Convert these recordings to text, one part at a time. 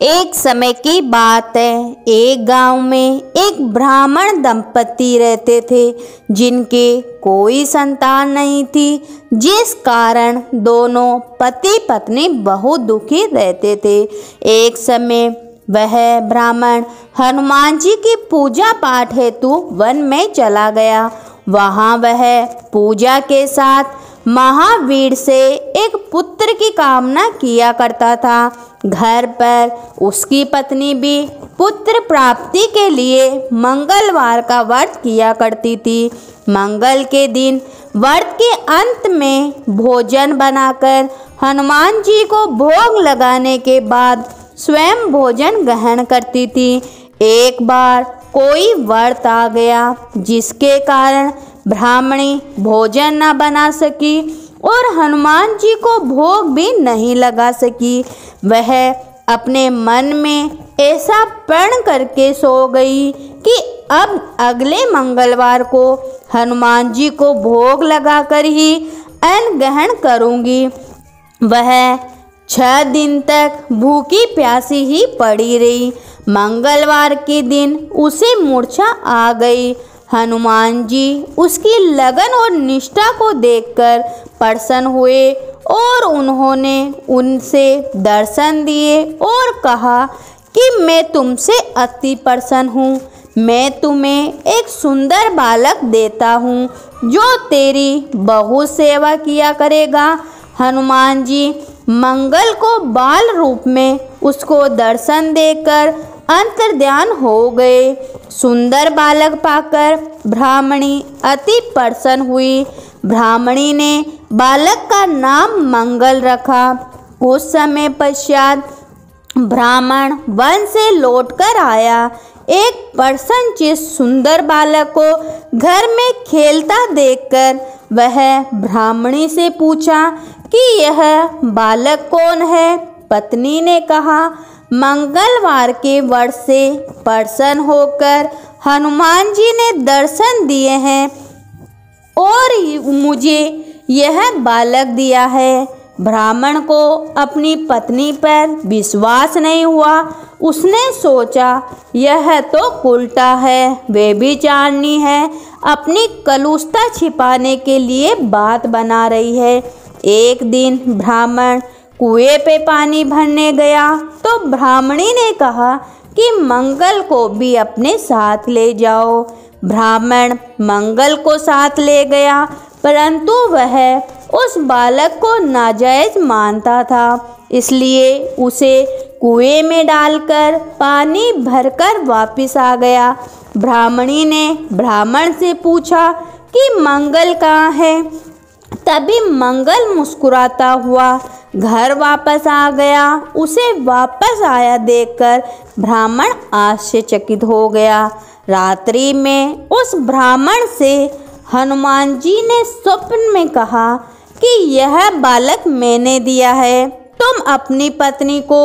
एक समय की बात है। एक गांव में एक ब्राह्मण दंपति रहते थे जिनके कोई संतान नहीं थी, जिस कारण दोनों पति पत्नी बहुत दुखी रहते थे। एक समय वह ब्राह्मण हनुमान जी की पूजा पाठ हेतु वन में चला गया। वहां वह पूजा के साथ महावीर से एक पुत्र की कामना किया करता था। घर पर उसकी पत्नी भी पुत्र प्राप्ति के लिए मंगलवार का व्रत किया करती थी। मंगल के दिन व्रत के अंत में भोजन बनाकर हनुमान जी को भोग लगाने के बाद स्वयं भोजन ग्रहण करती थी। एक बार कोई व्रत आ गया जिसके कारण ब्राह्मणी भोजन न बना सकी और हनुमान जी को भोग भी नहीं लगा सकी। वह अपने मन में ऐसा प्रण करके सो गई कि अब अगले मंगलवार को हनुमान जी को भोग लगाकर ही अन्न ग्रहण करूंगी। वह 6 दिन तक भूखी प्यासी ही पड़ी रही। मंगलवार के दिन उसे मूर्छा आ गई। हनुमान जी उसकी लगन और निष्ठा को देखकर प्रसन्न हुए और उन्होंने उनसे दर्शन दिए और कहा कि मैं तुमसे अति प्रसन्न हूँ। मैं तुम्हें एक सुंदर बालक देता हूँ जो तेरी बहुत सेवा किया करेगा। हनुमान जी मंगल को बाल रूप में उसको दर्शन देकर अंतर्ध्यान हो गए। सुंदर बालक पाकर ब्राह्मणी अति प्रसन्न हुई। ब्राह्मणी ने बालक का नाम मंगल रखा। कुछ समय पश्चात ब्राह्मण वन से लौटकर आया। एक प्रसन्नचित्त सुंदर बालक को घर में खेलता देखकर वह ब्राह्मणी से पूछा कि यह बालक कौन है। पत्नी ने कहा, मंगलवार के व्रत से प्रसन्न होकर हनुमान जी ने दर्शन दिए हैं और मुझे यह बालक दिया है। ब्राह्मण को अपनी पत्नी पर विश्वास नहीं हुआ। उसने सोचा यह तो उल्टा है, वे भी चालनी है, अपनी कलुषता छिपाने के लिए बात बना रही है। एक दिन ब्राह्मण कुएं पे पानी भरने गया तो ब्राह्मणी ने कहा कि मंगल को भी अपने साथ ले जाओ। ब्राह्मण मंगल को साथ ले गया, परंतु वह उस बालक को नाजायज मानता था, इसलिए उसे कुएं में डालकर पानी भरकर वापस आ गया। ब्राह्मणी ने ब्राह्मण से पूछा कि मंगल कहाँ है। तभी मंगल मुस्कुराता हुआ घर वापस आ गया। उसे वापस आया देखकर ब्राह्मण आश्चर्यचकित हो गया। रात्रि में उस ब्राह्मण से हनुमान जी ने स्वप्न में कहा कि यह बालक मैंने दिया है, तुम अपनी पत्नी को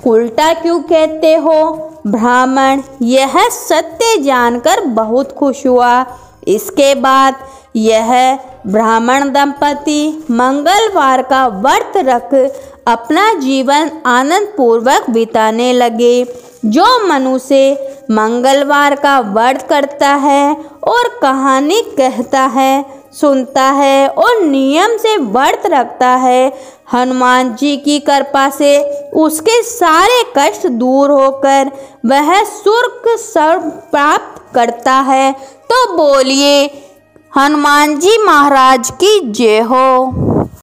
उल्टा क्यों कहते हो। ब्राह्मण यह सत्य जानकर बहुत खुश हुआ। इसके बाद यह ब्राह्मण दंपति मंगलवार का व्रत रख अपना जीवन आनंद पूर्वक बिताने लगे। जो मनुष्य मंगलवार का व्रत करता है और कहानी कहता है, सुनता है और नियम से व्रत रखता है, हनुमान जी की कृपा से उसके सारे कष्ट दूर होकर वह स्वर्ग प्राप्त करता है। तो बोलिए हनुमान जी महाराज की जय हो।